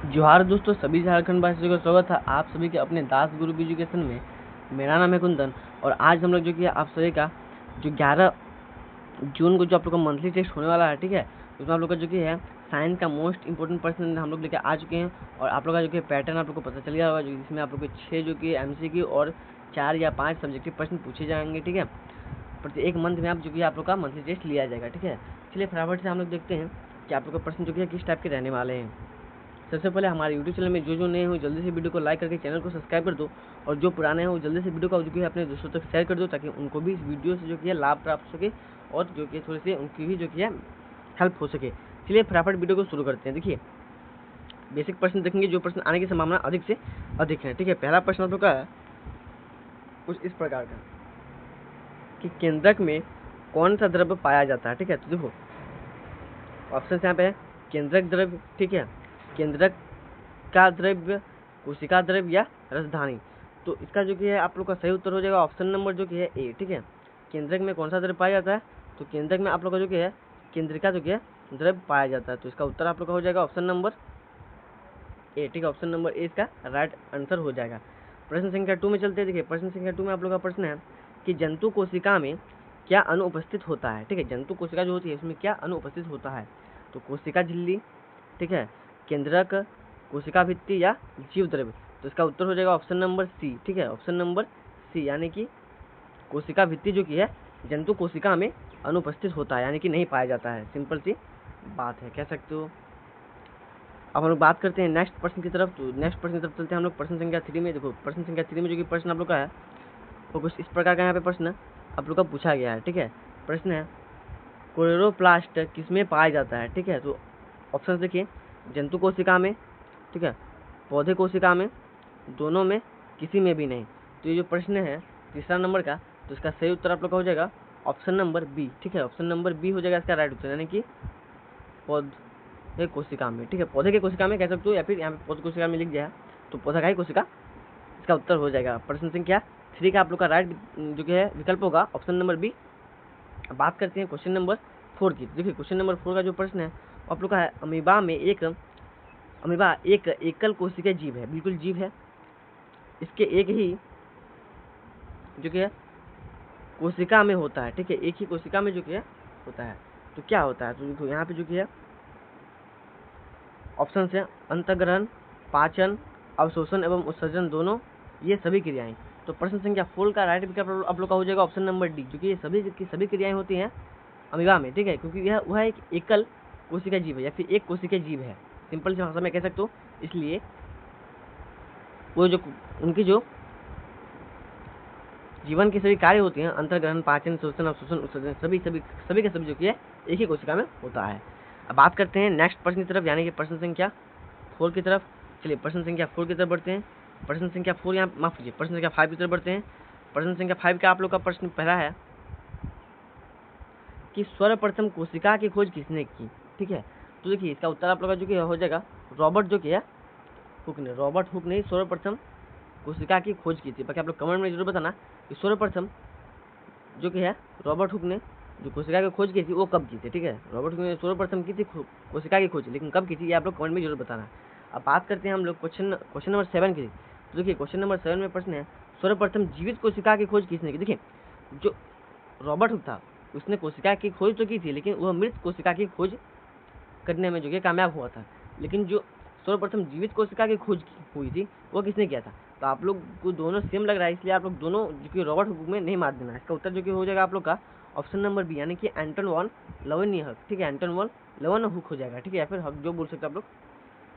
जोहार दोस्तों, सभी झारखंड वासियों का स्वागत है आप सभी के अपने दास गुरु एजुकेशन में। मेरा नाम है कुंदन और आज हम लोग जो कि आप सभी का जो 11 जून को जो आप लोग का मंथली टेस्ट होने वाला है, ठीक है, उसमें आप लोग का जो कि है साइंस का मोस्ट इंपॉर्टेंट पर्सन हम लोग लेके आ चुके हैं। और आप लोग का जो कि पैटर्न आप लोग को पता चल गया होगा, जिसमें आप लोग के 6 जो कि MCQ और 4 या 5 सब्जेक्टिव प्रश्न पूछे जाएंगे, ठीक है। प्रत्येक मंथ में आप जो कि आप लोग का मंथली टेस्ट लिया जाएगा, ठीक है। चलिए फटाफट से हम लोग देखते हैं कि आप लोग का प्रश्न जो कि किस टाइप के रहने वाले हैं। सबसे पहले हमारे यूट्यूब चैनल में जो नए हो जल्दी से वीडियो को लाइक करके चैनल को सब्सक्राइब कर दो, और जो पुराने हैं वो जल्दी से वीडियो को जो कि अपने दोस्तों तक शेयर कर दो, ताकि उनको भी इस वीडियो से जो कि लाभ प्राप्त हो सके और जो कि थोड़ी सी उनकी भी जो कि हेल्प हो सके। चलिए फटाफट वीडियो को शुरू करते हैं। देखिए, बेसिक प्रश्न देखेंगे, जो प्रश्न आने की संभावना अधिक से अधिक है, ठीक है। पहला प्रश्न आप लोग का है कुछ इस प्रकार का कि केंद्रक में कौन सा द्रव्य पाया जाता है, ठीक है। तो देखो ऑप्शन यहाँ पे है केंद्रक द्रव्य, ठीक है, केंद्रक का द्रव्य, कोशिका द्रव्य या रसधानी। तो इसका जो कि है आप लोग का सही उत्तर हो जाएगा ऑप्शन नंबर जो कि है ए, ठीक है। केंद्रक में कौन सा द्रव्य पाया जाता है, तो केंद्रक में आप लोग का जो कि है केंद्रिका जो कि है द्रव्य पाया जाता है। तो इसका उत्तर आप लोग का हो जाएगा ऑप्शन नंबर ए, ठीक है। ऑप्शन नंबर ए इसका राइट आंसर हो जाएगा। प्रश्न संख्या 2 में चलते हैं। देखिए प्रश्न संख्या 2 में आप लोग का प्रश्न है कि जंतु कोशिका में क्या अनुपस्थित होता है, ठीक है। जंतु कोशिका जो होती है उसमें क्या अनुपस्थित होता है, तो कोशिका झिल्ली, ठीक है, केंद्रक, कोशिका भित्ति या जीव द्रव्य। तो इसका उत्तर हो जाएगा ऑप्शन नंबर सी, ठीक है, ऑप्शन नंबर सी, यानी कि कोशिका भित्ति जो कि है जंतु कोशिका में अनुपस्थित होता है, यानी कि नहीं पाया जाता है। सिंपल सी बात है, कह सकते हो। अब हम लोग बात करते हैं नेक्स्ट प्रश्न की तरफ। तो नेक्स्ट प्रश्न की तरफ चलते हैं हम लोग प्रश्न संख्या 3 में। देखो प्रश्न संख्या 3 में जो कि प्रश्न आप लोग का है वो कुछ इस प्रकार का यहाँ पे प्रश्न आप लोग का पूछा गया है, ठीक है। प्रश्न है क्लोरोप्लास्ट किसमें पाया जाता है, ठीक है। तो ऑप्शन देखिए, जंतु कोशिका में, ठीक है, पौधे कोशिका में, दोनों में, किसी में भी नहीं। तो ये जो प्रश्न है तीसरा नंबर का, तो इसका सही उत्तर आप लोग का हो जाएगा ऑप्शन नंबर बी, ठीक है। ऑप्शन नंबर बी हो जाएगा इसका राइट उत्तर, यानी कि पौधे कोशिका में, ठीक है, पौधे के कोशिका में कह सकते हो, या फिर यहाँ पे पौधे कोशिका में लिख दिया तो पौधा का ही कोशिका इसका उत्तर हो जाएगा। प्रश्न संख्या 3 का आप लोग का राइट जो कि है विकल्प होगा ऑप्शन नंबर बी। बात करते हैं क्वेश्चन नंबर 4 की। देखिए क्वेश्चन नंबर 4 का जो प्रश्न है आप लोग का है अमीबा एक एकल कोशिकीय जीव है, बिल्कुल जीव है। इसके एक ही जो कि है कोशिका में होता है, ठीक है, एक ही कोशिका में जो कि है होता है। तो क्या होता है, तो देखो यहाँ पे जो कि है ऑप्शन है अंतःग्रहण, पाचन, अवशोषण एवं उत्सर्जन, दोनों ये सभी क्रियाएं। तो प्रश्न संख्या 4 का राइट विकल्प आप लोग का हो जाएगा ऑप्शन नंबर डी, क्योंकि ये सभी की सभी क्रियाएं होती हैं अमीबा में, ठीक है, क्योंकि यह वह एक एकल कोशिका जीव है या फिर एक कोशिका जीव है, सिंपल सी भाषा में कह सकते हो। इसलिए वो जो उनकी जो जीवन के सभी कार्य होते हैं अंतर्ग्रहण, पाचन, शोषण, अवशोषण, उत्सर्जन, सभी के सभी जो कि है एक ही कोशिका में होता है। अब बात करते हैं नेक्स्ट प्रश्न की तरफ, यानी कि प्रश्न संख्या 4 की तरफ। चलिए प्रश्न संख्या 4 की तरफ बढ़ते हैं। प्रश्न संख्या 4 यहाँ माफ कीजिए, प्रश्न संख्या 5 की तरफ बढ़ते हैं। प्रश्न संख्या 5 का आप लोग का प्रश्न पहला है कि सर्वप्रथम कोशिका की खोज किसने की, ठीक है। तो देखिए इसका उत्तर आप लोग का जो कि हो जाएगा रॉबर्ट जो कि है हुक ने, रॉबर्ट हुक ने सर्वप्रथम कोशिका की खोज की थी। बाकी आप लोग कमेंट में जरूर बताना कि सर्वप्रथम जो कि है रॉबर्ट हुक ने जो कोशिका की खोज की थी वो कब की थी, ठीक है। रॉबर्ट हुक ने सर्वप्रथम की थी कोशिका की खोज, लेकिन कब की थी ये आप लोग कमेंट में जरूर बताना। अब बात करते हैं हम लोग क्वेश्चन नंबर 7 की। तो देखिए क्वेश्चन नंबर 7 में प्रश्न है सर्वप्रथम जीवित कोशिका की खोज किसने की। देखिए जो रॉबर्ट हुक था उसने कोशिका की खोज तो की थी, लेकिन वह मृत कोशिका की खोज करने में जो कि कामयाब हुआ था। लेकिन जो सर्वप्रथम जीवित कोशिका की खोज हुई थी वो किसने किया था। तो आप लोग को दोनों सेम लग रहा है, इसलिए आप लोग दोनों जो कि रॉबर्ट हुक में नहीं मार देना। इसका उत्तर जो कि हो जाएगा आप लोग का ऑप्शन नंबर बी, यानी कि एंटन वॉन लेवेनहुक, ठीक है, एंटन वॉन लेवेनहुक हो जाएगा, ठीक है, या फिर हक जो बोल सकते आप लोग।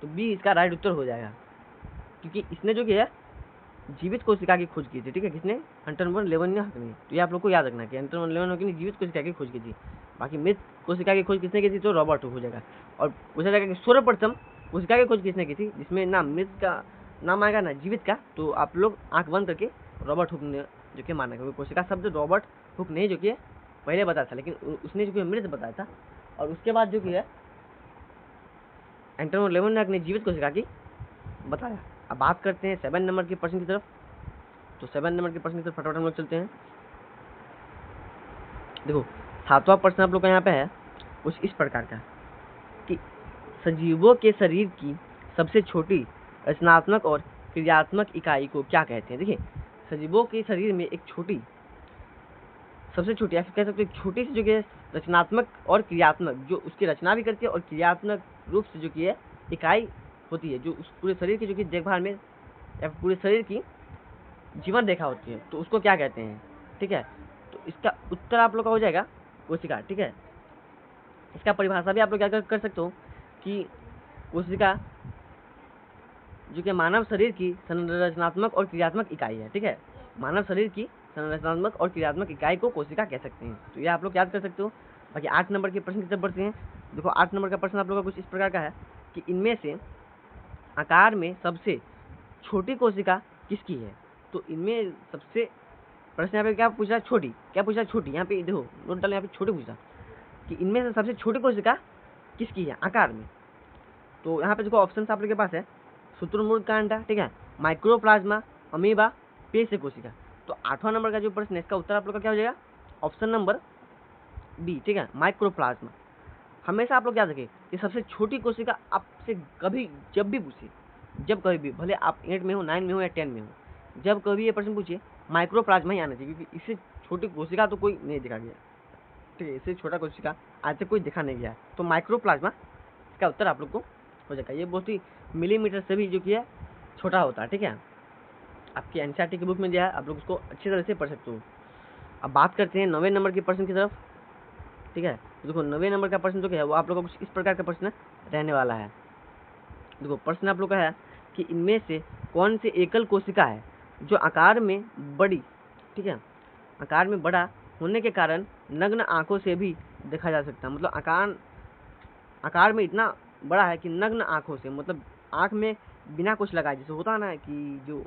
तो बी इसका राइट उत्तर हो जाएगा, क्योंकि इसने जो कि है जीवित कोशिका की खोज की थी, ठीक है, किसने, एंटन वॉन लेवेनहुक ने। तो ये आप लोग को याद रखना है कि एंटन वॉन लेवेनहुक ने जीवित कोशिका की खोज की थी। बाकी मृत कोशिका की खोज किसने की थी, तो रॉबर्ट हुक हो जाएगा। और पूछा जाएगा कि सर्वप्रथम कोशिका की खोज किसने की थी, जिसमें ना मृत का नाम आएगा ना जीवित का, तो आप लोग आंख बंद करके रॉबर्ट हुक ने जो कि माना, क्योंकि कोशिका शब्द रॉबर्ट हुक ने जो कि पहले बताया था, लेकिन उसने जो कि मृत बताया था, और उसके बाद जो कि है एंटन वॉन लेवेनहुक ने जीवित कोशिका की बताया। अब बात करते हैं 7 नंबर के प्रश्न की तरफ। तो 7 नंबर के प्रश्न की तरफ फटाफट हम लोग चलते हैं। देखो 7वां प्रश्न आप लोग का यहाँ पे है कुछ इस प्रकार का कि सजीवों के शरीर की सबसे छोटी रचनात्मक और क्रियात्मक इकाई को क्या कहते हैं? देखिए, सजीवों के शरीर में एक छोटी, सबसे छोटी या फिर कह सकते हैं छोटी सी जो कि रचनात्मक और क्रियात्मक, जो उसकी रचना भी करती है और क्रियात्मक रूप से जो कि है इकाई होती है, जो उस पूरे शरीर की जो कि देखभाल में या पूरे शरीर की जीवन रेखा होती है, तो उसको क्या कहते हैं? ठीक है, तो इसका उत्तर आप लोग का हो जाएगा कोशिका। ठीक है, इसका परिभाषा भी आप लोग क्या कर सकते हो कि कोशिका जो कि मानव शरीर की संरचनात्मक और क्रियात्मक इकाई है। ठीक है, मानव शरीर की संरचनात्मक और क्रियात्मक इकाई को कोशिका कह सकते हैं। तो ये आप लोग याद कर सकते हो। बाकी 8 नंबर के प्रश्न की तरफ बढ़ते हैं। देखो, 8 नंबर का प्रश्न आप लोग का कुछ इस प्रकार का है कि इनमें से आकार में सबसे छोटी कोशिका किसकी है? तो इनमें सबसे, प्रश्न यहाँ पे क्या पूछ रहा है? छोटी। क्या पूछ रहा है? छोटी। यहाँ पे देखो नोट डाल, यहाँ पे छोटी पूछ रहा कि इनमें से सबसे छोटी कोशिका किसकी है आकार में? तो यहाँ पे देखो ऑप्शन आप लोग के पास है, शुतुरमुर्ग का अंडा, ठीक है, माइक्रोप्लाज्मा, अमीबा, पेश कोशिका। तो 8वां नंबर का जो प्रश्न है इसका उत्तर आप लोग का क्या हो जाएगा? Option number B. ठीक है, माइक्रोप्लाज्मा। हमेशा आप लोग याद रखें कि सबसे छोटी कोशिका आपसे कभी जब भी पूछे, जब कभी भी, भले आप 8 में हो, 9 में हो या 10 में हो, जब कभी ये प्रश्न पूछिए माइक्रोप्लाज्मा ही आना चाहिए, क्योंकि इससे छोटी कोशिका तो कोई नहीं दिखा गया। ठीक है, इससे छोटा कोशिका आज तक कोई दिखा नहीं गया। तो माइक्रोप्लाज्मा इसका उत्तर आप लोग को हो जाएगा। ये बहुत ही मिलीमीटर से भी जो कि है छोटा होता है। ठीक है, आपकी एनसीईआरटी की बुक में दिया है, आप लोग उसको अच्छी तरह से पढ़ सकते हो। अब बात करते हैं 9वें नंबर के प्रश्न की तरफ। ठीक है, देखो 9वें नंबर का प्रश्न जो है वो आप लोग का कुछ इस प्रकार का प्रश्न रहने वाला है। देखो, प्रश्न आप लोग का है कि इनमें से कौन सी एकल कोशिका है जो आकार में बड़ी, ठीक है, आकार में बड़ा होने के कारण नग्न आंखों से भी देखा जा सकता है। मतलब आकार में इतना बड़ा है कि नग्न आंखों से, मतलब आंख में बिना कुछ लगाए, जैसे होता है ना कि जो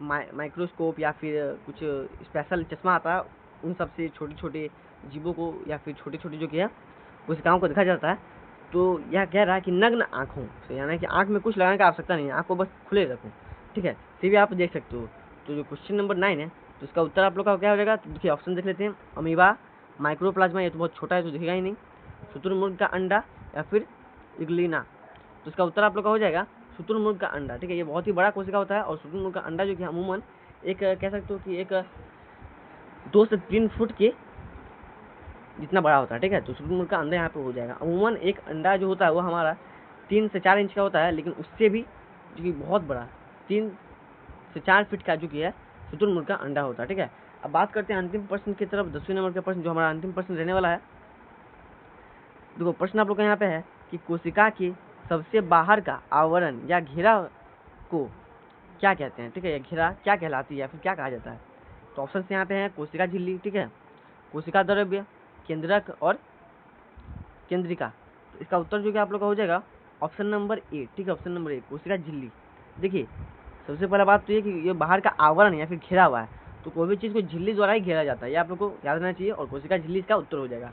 माइक्रोस्कोप या फिर कुछ स्पेशल चश्मा आता है, उन सब से छोटे छोटे जीवों को या फिर छोटे छोटे जो कि है कोशिकाओं को देखा जाता है। तो यह कह रहा है कि नग्न आंखों से, यानी कि आंख में कुछ लगाने की आवश्यकता नहीं है, आंख को बस खुले रखो। ठीक है, तो भी आप देख सकते हो। तो जो क्वेश्चन नंबर 9 है, तो इसका उत्तर आप लोग का क्या हो जाएगा? तो देखिए ऑप्शन देख लेते हैं, अमीबा, माइक्रोप्लाज्मा, ये तो बहुत छोटा है तो दिखेगा ही नहीं, शुतुरमुर्ग का अंडा या फिर इग्लिना। तो इसका उत्तर आप लोग का हो जाएगा शुतुरमुर्ग का अंडा। ठीक है, ये बहुत ही बड़ा कोशिका होता है और शुतुरमुर्ग का अंडा जो कि अमूमन एक कह सकते हो कि एक 2 से 3 फुट के जितना बड़ा होता है। ठीक है, तो शुतुरमुर्ग का अंडा यहाँ पे हो जाएगा। अमूमन एक अंडा जो होता है वो हमारा 3 से 4 इंच का होता है, लेकिन उससे भी जो कि बहुत बड़ा 3 से 4 फीट का जो कि है शुतुरमुर्ग का अंडा होता है। ठीक है, अब बात करते हैं अंतिम प्रश्न की तरफ, 10वें नंबर का प्रश्न जो हमारा अंतिम प्रश्न रहने वाला है। देखो, प्रश्न आप लोग का यहाँ पे है कि कोशिका के सबसे बाहर का आवरण या घेरा को क्या कहते हैं? ठीक है, घेरा क्या कहलाती है या फिर क्या कहा जाता है? तो ऑप्शन यहाँ पे है कोशिका झिल्ली, ठीक है, कोशिका द्रव्य, केंद्रक और केंद्रिका। तो इसका उत्तर जो कि आप लोग का हो जाएगा ऑप्शन नंबर ए। ठीक है, ऑप्शन नंबर ए, कोशिका झिल्ली। देखिए, सबसे पहला बात तो ये कि ये बाहर का आवरण या फिर घेरा हुआ है, तो कोई भी चीज़ को झिल्ली द्वारा ही घेरा जाता है, ये आप लोग को याद रहना चाहिए, और कोशिका झिल्ली इसका उत्तर हो जाएगा।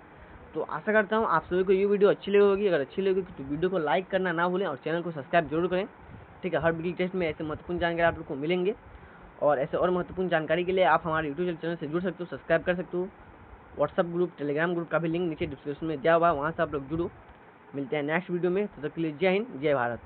तो आशा करता हूँ आप सभी को ये वीडियो अच्छी लगी होगी। अगर अच्छी लगी तो वीडियो को लाइक करना ना भूलें और चैनल को सब्सक्राइब जरूर करें। ठीक है, हर वीडियो टेस्ट में ऐसे महत्वपूर्ण जानकारी आप लोग को मिलेंगे, और ऐसे और महत्वपूर्ण जानकारी के लिए आप हमारे यूट्यूब चैनल से जुड़ सकते हो, सब्सक्राइब कर सकते हो। व्हाट्सअप ग्रुप, टेलीग्राम ग्रुप का भी लिंक नीचे डिस्क्रिप्शन में दिया हुआ है, वहाँ से आप लोग जुड़ो। मिलते हैं नेक्स्ट वीडियो में, तब तक के लिए जय हिंद, जय भारत।